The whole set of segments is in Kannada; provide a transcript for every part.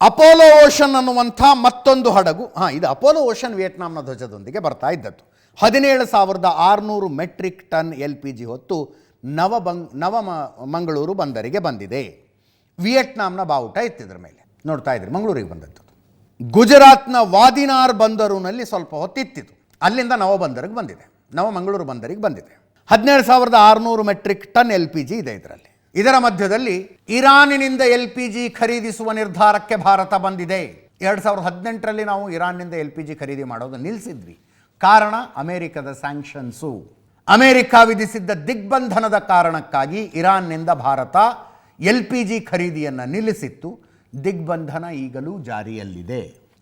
ಅಪೋಲೋ ಓಷನ್ ಅನ್ನುವಂಥ ಮತ್ತೊಂದು ಹಡಗು, ಇದು ಅಪೋಲೋ ಓಷನ್ ವಿಯೆಟ್ನಾಂನ ಧ್ವಜದೊಂದಿಗೆ ಬರ್ತಾ ಇದ್ದದ್ದು. 17,600 ಮೆಟ್ರಿಕ್ ಟನ್ LPG ಹೊತ್ತು ಮಂಗಳೂರು ಬಂದರಿಗೆ ಬಂದಿದೆ. ವಿಯೆಟ್ನಾಂನ ಬಾವುಟ ಇತ್ತಿದ್ರ ಮೇಲೆ ನೋಡ್ತಾ ಇದ್ರಿ, ಮಂಗಳೂರಿಗೆ ಬಂದದ್ದು. ಗುಜರಾತ್ನ ವಾದಿನಾರ್ ಬಂದರುನಲ್ಲಿ ಸ್ವಲ್ಪ ಹೊತ್ತಿತ್ತಿತು, ಅಲ್ಲಿಂದ ಮಂಗಳೂರು ಬಂದರಿಗೆ ಬಂದಿದೆ. 17,600 ಮೆಟ್ರಿಕ್ ಟನ್ LPG ಇದೆ ಇದರಲ್ಲಿ. ಇದರ ಮಧ್ಯದಲ್ಲಿ ಇರಾನಿನಿಂದ LPG ಖರೀದಿಸುವ ನಿರ್ಧಾರಕ್ಕೆ ಭಾರತ ಬಂದಿದೆ. 2018ರಲ್ಲಿ ನಾವು ಇರಾನ್ನಿಂದ LPG ಖರೀದಿ ಮಾಡೋದು ನಿಲ್ಲಿಸಿದ್ವಿ. ಕಾರಣ ಅಮೆರಿಕದ ಸ್ಯಾಂಕ್ಷನ್ಸು. ಅಮೆರಿಕ ವಿಧಿಸಿದ್ದ ದಿಗ್ಬಂಧನದ ಕಾರಣಕ್ಕಾಗಿ ಇರಾನ್ನಿಂದ ಭಾರತ LPG ಖರೀದಿಯನ್ನು ನಿಲ್ಲಿಸಿತ್ತು. ದಿಗ್ಬಂಧನ ಈಗಲೂ ಜಾರಿಯಲ್ಲಿದೆ.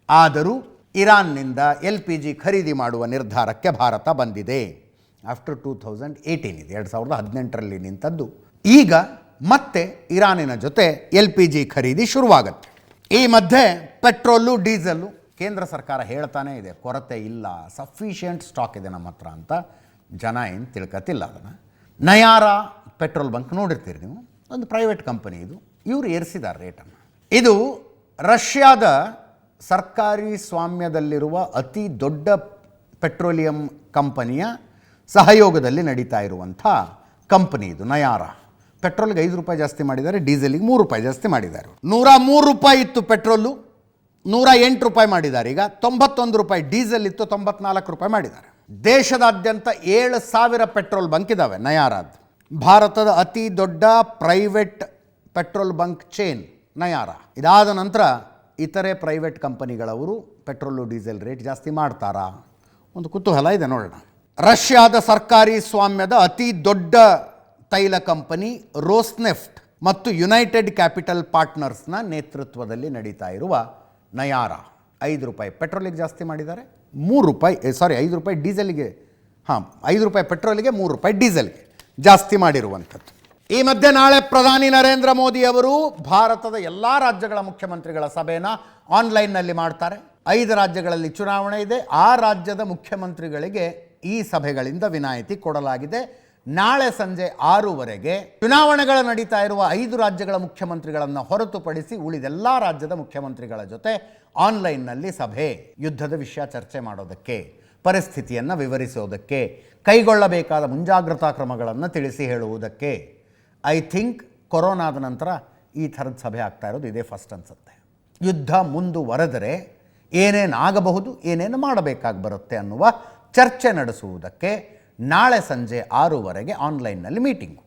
ಆದರೂ ಇರಾನ್ನಿಂದ LPG ಖರೀದಿ ಮಾಡುವ ನಿರ್ಧಾರಕ್ಕೆ ಭಾರತ ಬಂದಿದೆ. ಆಫ್ಟರ್ 2018 ಇದೆ, 2018ರಲ್ಲಿ ನಿಂತದ್ದು. ಈಗ ಮತ್ತೆ ಇರಾನಿನ ಜೊತೆ LPG ಖರೀದಿ ಶುರುವಾಗುತ್ತೆ. ಈ ಮಧ್ಯೆ ಪೆಟ್ರೋಲು ಡೀಸೆಲ್ಲು ಕೇಂದ್ರ ಸರ್ಕಾರ ಹೇಳ್ತಾನೆ ಇದೆ, ಕೊರತೆ ಇಲ್ಲ, ಸಫಿಷಿಯೆಂಟ್ ಸ್ಟಾಕ್ ಇದೆ ನಮ್ಮ ಹತ್ರ ಅಂತ. ಜನ ಏನು ತಿಳ್ಕತ್ತಿಲ್ಲ ಅದನ್ನು. ನಯಾರ ಪೆಟ್ರೋಲ್ ಬಂಕ್ ನೋಡಿರ್ತೀರಿ ನೀವು, ಒಂದು ಪ್ರೈವೇಟ್ ಕಂಪನಿ ಇದು. ಇವರು ಏರಿಸಿದ್ದಾರೆ ರೇಟನ್ನು. ಇದು ರಷ್ಯಾದ ಸರ್ಕಾರಿ ಸ್ವಾಮ್ಯದಲ್ಲಿರುವ ಅತಿ ದೊಡ್ಡ ಪೆಟ್ರೋಲಿಯಂ ಕಂಪನಿಯ ಸಹಯೋಗದಲ್ಲಿ ನಡೀತಾ ಇರುವಂಥ ಕಂಪನಿ ಇದು ನಯಾರ. ಪೆಟ್ರೋಲ್ಗೆ ₹5 ಜಾಸ್ತಿ ಮಾಡಿದ್ದಾರೆ, ಡೀಸೆಲಿಗೆ ₹3 ಜಾಸ್ತಿ ಮಾಡಿದ್ದಾರೆ. ₹103 ಇತ್ತು ಪೆಟ್ರೋಲು, ₹108 ಮಾಡಿದ್ದಾರೆ. ಈಗ ₹91 ಡೀಸೆಲ್ ಇತ್ತು, ₹94 ಮಾಡಿದ್ದಾರೆ. ದೇಶದಾದ್ಯಂತ 7,000 ಪೆಟ್ರೋಲ್ ಬಂಕ್ ಇದ್ದಾವೆ ನಯಾರಾದ್. ಭಾರತದ ಅತಿ ದೊಡ್ಡ private petrol bunk change Nayara. ಇದಾದ ನಂತರ ಇತರೆ ಪ್ರೈವೇಟ್ ಕಂಪನಿಗಳವರು ಪೆಟ್ರೋಲು ಡೀಸೆಲ್ ರೇಟ್ ಜಾಸ್ತಿ ಮಾಡ್ತಾರಾ? ಒಂದು ಕುತೂಹಲ ಇದೆ, ನೋಡೋಣ. ರಷ್ಯಾದ ಸರ್ಕಾರಿ ಸ್ವಾಮ್ಯದ ಅತಿ ದೊಡ್ಡ ತೈಲ ಕಂಪನಿ ರೋಸ್ನೆಫ್ಟ್ ಮತ್ತು ಯುನೈಟೆಡ್ ಕ್ಯಾಪಿಟಲ್ ಪಾರ್ಟ್ನರ್ಸ್ನ ನೇತೃತ್ವದಲ್ಲಿ ನಡೀತಾ ಇರುವ ನಯಾರ ₹5 ಪೆಟ್ರೋಲಿಗೆ ಜಾಸ್ತಿ ಮಾಡಿದ್ದಾರೆ, ₹5 ಡೀಸೆಲ್ಗೆ. ₹5 ಪೆಟ್ರೋಲಿಗೆ, ₹3 ಡೀಸೆಲ್ಗೆ ಜಾಸ್ತಿ ಮಾಡಿರುವಂಥದ್ದು. ಈ ಮಧ್ಯೆ ನಾಳೆ ಪ್ರಧಾನಿ ನರೇಂದ್ರ ಮೋದಿ ಅವರು ಭಾರತದ ಎಲ್ಲ ರಾಜ್ಯಗಳ ಮುಖ್ಯಮಂತ್ರಿಗಳ ಸಭೆನ ಆನ್ಲೈನ್ನಲ್ಲಿ ಮಾಡ್ತಾರೆ. 5 ರಾಜ್ಯಗಳಲ್ಲಿ ಚುನಾವಣೆ ಇದೆ. ಆ ರಾಜ್ಯದ ಮುಖ್ಯಮಂತ್ರಿಗಳಿಗೆ ಈ ಸಭೆಗಳಿಂದ ವಿನಾಯಿತಿ ಕೊಡಲಾಗಿದೆ. ನಾಳೆ ಸಂಜೆ 6ವರೆಗೆ ಚುನಾವಣೆಗಳು ನಡೀತಾ ಇರುವ 5 ರಾಜ್ಯಗಳ ಮುಖ್ಯಮಂತ್ರಿಗಳನ್ನು ಹೊರತುಪಡಿಸಿ ಉಳಿದೆಲ್ಲ ರಾಜ್ಯದ ಮುಖ್ಯಮಂತ್ರಿಗಳ ಜೊತೆ ಆನ್ಲೈನ್ನಲ್ಲಿ ಸಭೆ. ಯುದ್ಧದ ವಿಷಯ ಚರ್ಚೆ ಮಾಡೋದಕ್ಕೆ, ಪರಿಸ್ಥಿತಿಯನ್ನು ವಿವರಿಸೋದಕ್ಕೆ, ಕೈಗೊಳ್ಳಬೇಕಾದ ಮುಂಜಾಗ್ರತಾ ಕ್ರಮಗಳನ್ನು ತಿಳಿಸಿ ಹೇಳುವುದಕ್ಕೆ. ಐ ಥಿಂಕ್ ಕೊರೋನಾದ ನಂತರ ಈ ಥರದ ಸಭೆ ಆಗ್ತಾ ಇರೋದು ಇದೇ ಫಸ್ಟ್ ಅನಿಸುತ್ತೆ. ಯುದ್ಧ ಮುಂದುವರೆದರೆ ಏನೇನು ಆಗಬಹುದು, ಏನೇನು ಮಾಡಬೇಕಾಗಿ ಬರುತ್ತೆ ಅನ್ನುವ ಚರ್ಚೆ ನಡೆಸುವುದಕ್ಕೆ ನಾಳೆ ಸಂಜೆ 6ವರೆಗೆ ಆನ್ಲೈನ್ನಲ್ಲಿ ಮೀಟಿಂಗು.